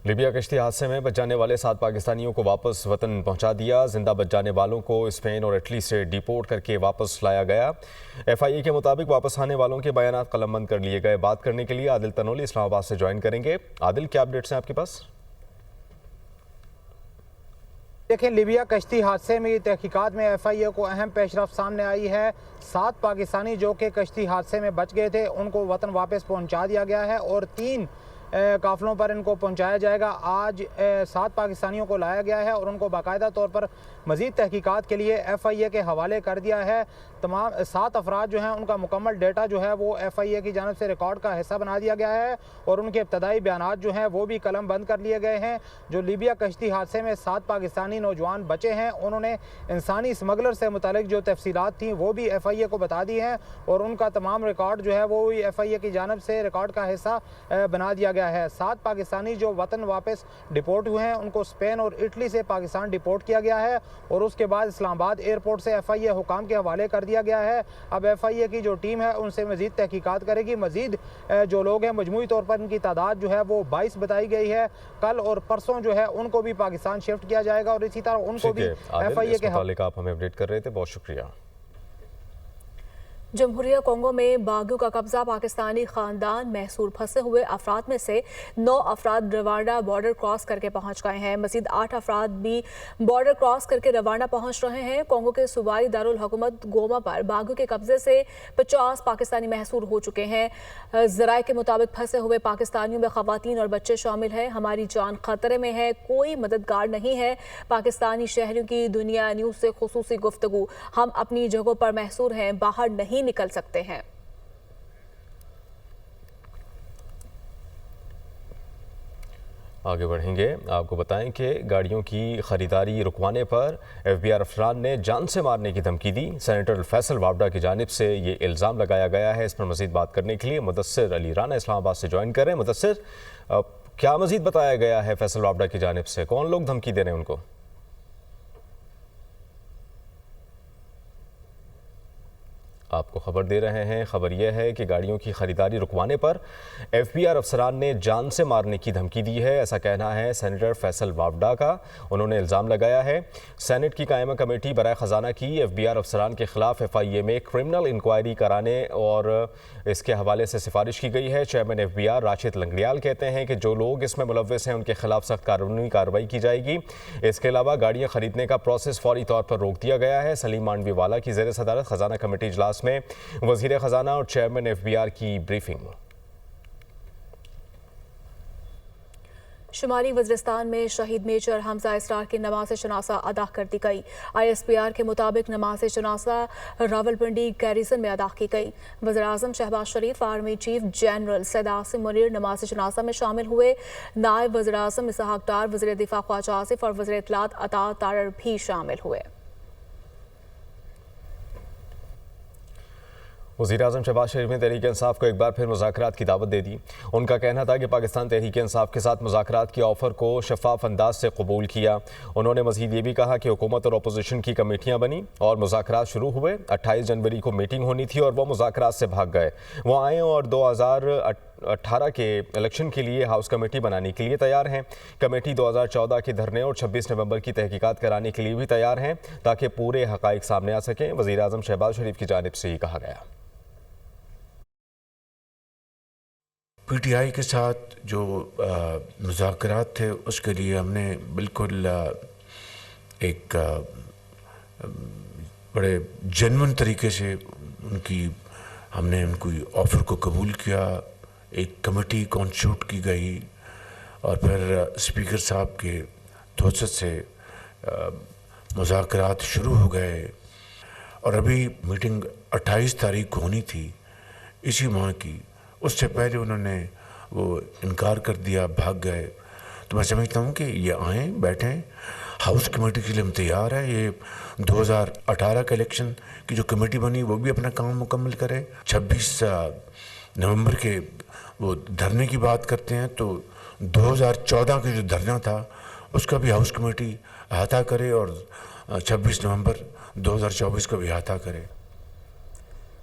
Libya کشتی حادثے میں بچ جانے والے 7 پاکستانیوں کو واپس وطن پہنچا دیا۔ زندہ بچ جانے والوں کو اسپین اور اٹلی سے ڈیپورٹ کر کے واپس لایا گیا۔ FIA کے مطابق واپس آنے والوں کے بیانات قلم بند کر لیے گئے۔ بات کرنے کے لیے عادل تنولی اسلام آباد سے جوائن کریں گے۔ عادل، کیا اپڈیٹس ہیں آپ کے پاس؟ دیکھیں، لیبیا کشتی حادثے میں تحقیقات میں FIA کو اہم پیش رفت سامنے آئی ہے۔ 7 پاکستانی جو کہ کشتی حادثے میں بچ گئے تھے ان کو وطن واپس پہنچا دیا گیا ہے اور 3 قافلوں پر ان کو پہنچایا جائے گا۔ آج 7 پاکستانیوں کو لایا گیا ہے اور ان کو باقاعدہ طور پر مزید تحقیقات کے لیے FIA کے حوالے کر دیا ہے۔ تمام 7 افراد جو ہیں ان کا مکمل ڈیٹا جو ہے وہ FIA کی جانب سے ریکارڈ کا حصہ بنا دیا گیا ہے اور ان کے ابتدائی بیانات جو ہیں وہ بھی قلم بند کر لیے گئے ہیں۔ جو لیبیا کشتی حادثے میں 7 پاکستانی نوجوان بچے ہیں انہوں نے انسانی اسمگلر سے متعلق جو تفصیلات تھیں وہ بھی FIA کو بتا دی ہیں اور ان کا تمام ریکارڈ جو ہے وہ بھی FIA کی جانب سے ریکارڈ کا حصہ بنا دیا گیا ہے۔ 7 پاکستانی جو وطن واپس ڈپورٹ ہوئے ہیں ان کو اسپین اور اٹلی سے پاکستان ڈپورٹ کیا گیا ہے اور اس کے بعد اسلام آباد ایئرپورٹ سے FIA حکام کے حوالے کر دیا گیا ہے۔ اب FIA کی جو ٹیم ہے ان سے مزید تحقیقات کرے گی۔ مزید جو لوگ ہیں مجموعی طور پر ان کی تعداد جو ہے وہ 22 بتائی گئی ہے۔ کل اور پرسوں جو ہے ان کو بھی پاکستان شفٹ کیا جائے گا اور اسی طرح ان کو بھی FIA کے متعلق آپ ہمیں اپڈیٹ کر رہے تھے، بہت شکریہ۔ جمہوریہ کونگو میں باغیوں کا قبضہ، پاکستانی خاندان محصور پھنسے ہوئے افراد میں سے 9 افراد روانڈا بارڈر کراس کر کے پہنچ گئے ہیں۔ مزید 8 افراد بھی بارڈر کراس کر کے روانڈا پہنچ رہے ہیں۔ کونگو کے صوبائی دارالحکومت گوما پر باغیوں کے قبضے سے 50 پاکستانی محصور ہو چکے ہیں۔ ذرائع کے مطابق پھنسے ہوئے پاکستانیوں میں خواتین اور بچے شامل ہیں۔ ہماری جان خطرے میں ہے، کوئی مددگار نہیں ہے۔ پاکستانی شہریوں کی دنیا نیوز سے خصوصی گفتگو، ہم اپنی جگہوں پر محصور ہیں، باہر نہیں نکل سکتے ہیں۔ آگے بڑھیں گے، آپ کو بتائیں کہ گاڑیوں کی خریداری رکوانے پر FBR افسران نے جان سے مارنے کی دھمکی دی۔ سینیٹر فیصل وابڈا کی جانب سے یہ الزام لگایا گیا ہے۔ اس پر مزید بات کرنے کے لیے مدثر علی رانا اسلام آباد سے جوائن کر رہے ہیں۔ مدثر، کیا مزید بتایا گیا ہے فیصل وابڈا کی جانب سے؟ کون لوگ دھمکی دے رہے ہیں ان کو؟ آپ کو خبر دے رہے ہیں۔ خبر یہ ہے کہ گاڑیوں کی خریداری رکوانے پر FBR افسران نے جان سے مارنے کی دھمکی دی ہے، ایسا کہنا ہے سینیٹر فیصل وابڈا کا۔ انہوں نے الزام لگایا ہے سینٹ کی قائمہ کمیٹی برائے خزانہ کی FBR افسران کے خلاف FIA میں کرمنل انکوائری کرانے اور اس کے حوالے سے سفارش کی گئی ہے۔ چیئرمین FBR راشد لنگڑیال کہتے ہیں کہ جو لوگ اس میں ملوث ہیں ان کے خلاف سخت قانونی کارروائی کی جائے گی۔ اس کے علاوہ گاڑیاں خریدنے کا پروسیس فوری طور پر روک دیا گیا ہے۔ سلیم مانڈوی والا کی زیر صدارت خزانہ کمیٹی اجلاس میں وزیر خزانہ اور چیئرمین FBR کی بریفنگ۔ شمالی وزیرستان میں شہید میجر حمزہ اسرار کی نماز جنازہ ادا کر دی گئی۔ ISPR کے مطابق نماز جنازہ راولپنڈی گیریزن میں ادا کی گئی۔ وزیراعظم شہباز شریف، army chief general Syed Asim Munir نماز جنازہ میں شامل ہوئے۔ نائب وزیراعظم اسحاق ڈار، وزیر دفاع خواجہ آصف اور وزیر اطلاعات عطا تارڑ بھی شامل ہوئے۔ وزیراعظم شہباز شریف نے تحریک انصاف کو ایک بار پھر مذاکرات کی دعوت دے دی۔ ان کا کہنا تھا کہ پاکستان تحریک انصاف کے ساتھ مذاکرات کی آفر کو شفاف انداز سے قبول کیا۔ انہوں نے مزید یہ بھی کہا کہ حکومت اور اپوزیشن کی کمیٹیاں بنیں اور مذاکرات شروع ہوئے۔ 28 جنوری کو میٹنگ ہونی تھی اور وہ مذاکرات سے بھاگ گئے۔ وہ آئے اور 2018 کے الیکشن کے لیے ہاؤس کمیٹی بنانے کے لیے تیار ہیں۔ کمیٹی 2014 کے دھرنے اور 26 نومبر کی تحقیقات کرانے کے لیے بھی تیار ہیں تاکہ پورے حقائق سامنے آ سکیں۔ وزیراعظم شہباز شریف کی جانب سے یہ کہا گیا۔ PTI کے ساتھ جو مذاکرات تھے اس کے لیے ہم نے بالکل ایک بڑے جنون طریقے سے ہم نے ان کی آفر کو قبول کیا۔ ایک کمیٹی کانسٹیٹیوٹ کی گئی اور پھر اسپیکر صاحب کے توسط سے مذاکرات شروع ہو گئے اور ابھی میٹنگ 28 تاریخ کو ہونی تھی اسی ماہ کی۔ اس سے پہلے انہوں نے وہ انکار کر دیا، بھاگ گئے۔ تو میں سمجھتا ہوں کہ یہ آئیں، بیٹھیں، ہاؤس کمیٹی کے لیے ہم تیار ہیں۔ یہ 2018 کا الیکشن کی جو کمیٹی بنی وہ بھی اپنا کام مکمل کرے۔ 26 نومبر کے وہ دھرنے کی بات کرتے ہیں تو 2014 کا جو دھرنا تھا اس کا بھی ہاؤس کمیٹی احاطہ کرے اور 26 نومبر 2024 کا بھی احاطہ کرے۔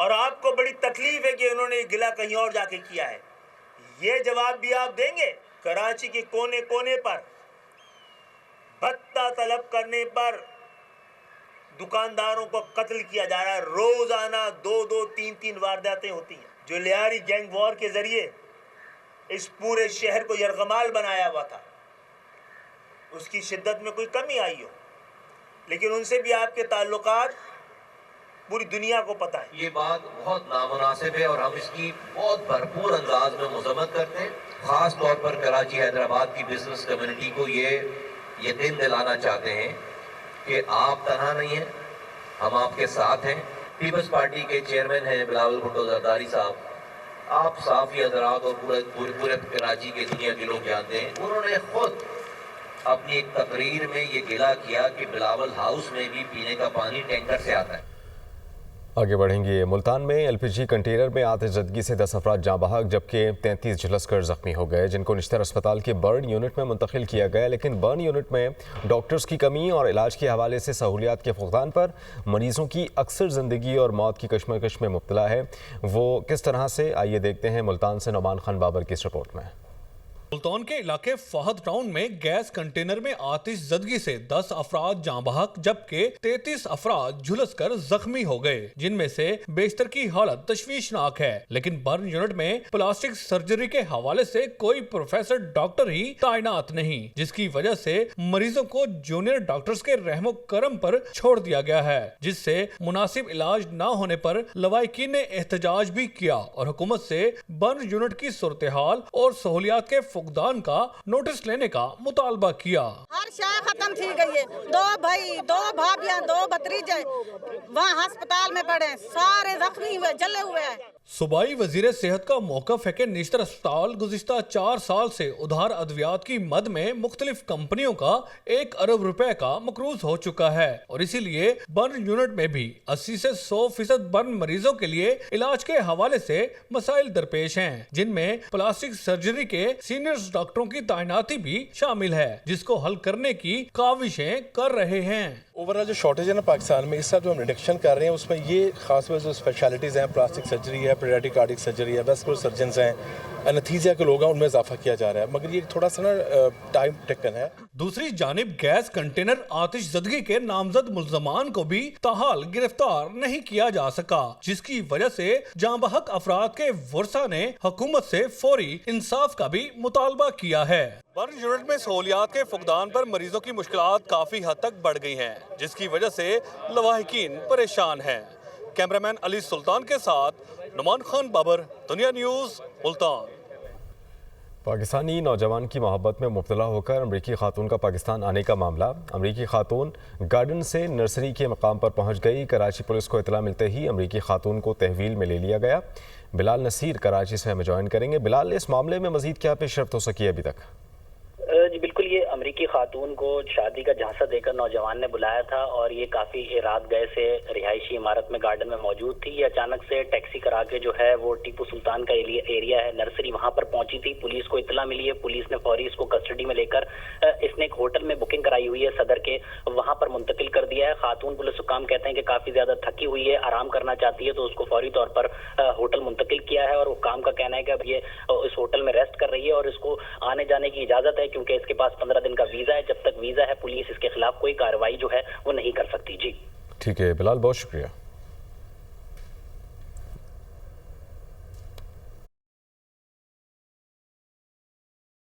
اور آپ کو بڑی تکلیف ہے کہ انہوں نے یہ گلہ کہیں اور جا کے کیا ہے. یہ جواب بھی آپ دیں گے. کراچی کے کونے کونے پر بھتہ طلب کرنے پر دکانداروں کو قتل کیا جا رہا ہے. روزانہ 2-3 وارداتیں ہوتی ہیں. جو لیاری گینگ وار کے ذریعے اس پورے شہر کو یرغمال بنایا ہوا تھا, اس کی شدت میں کوئی کمی آئی ہو, لیکن ان سے بھی آپ کے تعلقات پوری دنیا کو پتہ ہے. یہ بات بہت نامناسب ہے اور ہم اس کی بہت بھرپور انداز میں مذمت کرتے ہیں. خاص طور پر کراچی حیدرآباد کی بزنس کمیونٹی کو یہ یقین دلانا چاہتے ہیں کہ آپ تنہا نہیں ہیں, ہم آپ کے ساتھ ہیں. پیپلز پارٹی کے چیئرمین ہیں بلاول بھٹو زرداری صاحب, آپ صحافی حضرات اور پورے کراچی کے دنیا کے لوگ جانتے ہیں. انہوں نے خود اپنی ایک تقریر میں یہ گلہ کیا کہ بلاول ہاؤس میں بھی پینے کا پانی ٹینکر سے آتا ہے. آگے بڑھیں گے. ملتان میں LPG کنٹینر میں آتش زدگی سے 10 افراد جاں بحق جبکہ 33 جھلس کر زخمی ہو گئے, جن کو نشتر اسپتال کے برن یونٹ میں منتقل کیا گیا, لیکن برن یونٹ میں ڈاکٹرز کی کمی اور علاج کے حوالے سے سہولیات کے فقدان پر مریضوں کی اکثر زندگی اور موت کی کشمکش میں مبتلا ہے. وہ کس طرح سے, آئیے دیکھتے ہیں ملتان سے نعمان خان بابر کی اس رپورٹ میں. ملتان کے علاقے فہد ٹاؤن میں گیس کنٹینر میں آتش زدگی سے 10 افراد جاں بحق جبکہ 33 افراد جھلس کر زخمی ہو گئے, جن میں سے بیشتر کی حالت تشویشناک ہے. لیکن برن یونٹ میں پلاسٹک سرجری کے حوالے سے کوئی پروفیسر ڈاکٹر ہی تعینات نہیں, جس کی وجہ سے مریضوں کو جونیئر ڈاکٹرز کے رحم و کرم پر چھوڑ دیا گیا ہے, جس سے مناسب علاج نہ ہونے پر لوائقین نے احتجاج بھی کیا اور حکومت سے برن یونٹ کی صورتحال اور سہولیات کے فقدان کا نوٹس لینے کا مطالبہ کیا. ہر شے ختم تھی گئی ہے. 2 بھائی 2 بھابیاں 2 بھتریجے وہاں ہسپتال میں پڑے, سارے زخمی ہوئے جلے ہوئے ہیں. صوبائی وزیر صحت کا موقف ہے کہ نشتر اسپتال گزشتہ 4 سال سے ادھار ادویات کی مد میں مختلف کمپنیوں کا 1 ارب روپے کا مقروض ہو چکا ہے اور اسی لیے برن یونٹ میں بھی 80 سے 100% برن مریضوں کے لیے علاج کے حوالے سے مسائل درپیش ہیں, جن میں پلاسٹک سرجری کے سینئر ڈاکٹروں کی تعیناتی بھی شامل ہے, جس کو حل کرنے کی کاوشیں کر رہے ہیں. اوورآل جو شارٹیج ہے نا پاکستان میں, اس سے جو ہم ریڈکشن کر رہے ہیں اس میں یہ خاص طور سے جو اسپیشلٹیز ہیں, پلاسٹک سرجری ہے, پیڈیاٹرک کارڈک سرجری ہے, ویسکولر سرجنز ہیں, اینستھیزیا کے لوگ ہیں, ان میں اضافہ کیا جا رہا ہے, مگر یہ تھوڑا سا نا ٹائم ٹیکن ہے. دوسری جانب گیس کنٹینر آتش زدگی کے نامزد ملزمان کو بھی تاحال گرفتار نہیں کیا جا سکا, جس کی وجہ سے جاں بحق افراد کے ورثاء نے حکومت سے فوری انصاف کا بھی مطالبہ کیا ہے. برن یونٹ میں سہولیات کے فقدان پر مریضوں کی مشکلات کافی حد تک بڑھ گئی ہیں, جس کی وجہ سے لواحقین پریشان ہیں. کیمرامین علی سلطان کے ساتھ نعمان خان بابر, دنیا نیوز, ملتان. پاکستانی نوجوان کی محبت میں مبتلا ہو کر امریکی خاتون کا پاکستان آنے کا معاملہ. امریکی خاتون گارڈن سے نرسری کے مقام پر پہنچ گئی. کراچی پولیس کو اطلاع ملتے ہی امریکی خاتون کو تحویل میں لے لیا گیا. بلال نصیر کراچی سے ہمیں جوائن کریں گے. بلال, اس معاملے میں مزید کیا پیش رفت ہو سکی ابھی تک؟ جی بالکل, یہ امریکی خاتون کو شادی کا جھانسا دے کر نوجوان نے بلایا تھا اور یہ کافی رات گئے سے رہائشی عمارت میں گارڈن میں موجود تھی. یہ اچانک سے ٹیکسی کرا کے جو ہے وہ ٹیپو سلطان کا ایریا ہے نرسری, وہاں پر پہنچی تھی. پولیس کو اطلاع ملی ہے, پولیس نے فوری اس کو کسٹڈی میں لے کر اس نے ایک ہوٹل میں بکنگ کرائی ہوئی ہے صدر کے, وہاں پر منتقل کر دیا ہے. خاتون پولیس حکام کہتے ہیں کہ کافی زیادہ تھکی ہوئی ہے, آرام کرنا چاہتی ہے, تو اس کو فوری طور پر ہوٹل منتقل کیا ہے اور حکام کا کہنا ہے کہ اب یہ اس ہوٹل میں ریسٹ کر رہی ہے اور اس کو آنے جانے کی اجازت ہے کیونکہ اس کے پاس 15 دن کا ویزا ہے. جب تک ویزا ہے پولیس اس کے خلاف کوئی کارروائی جو ہے وہ نہیں کر سکتی. جی ٹھیک ہے بلال, بہت شکریہ.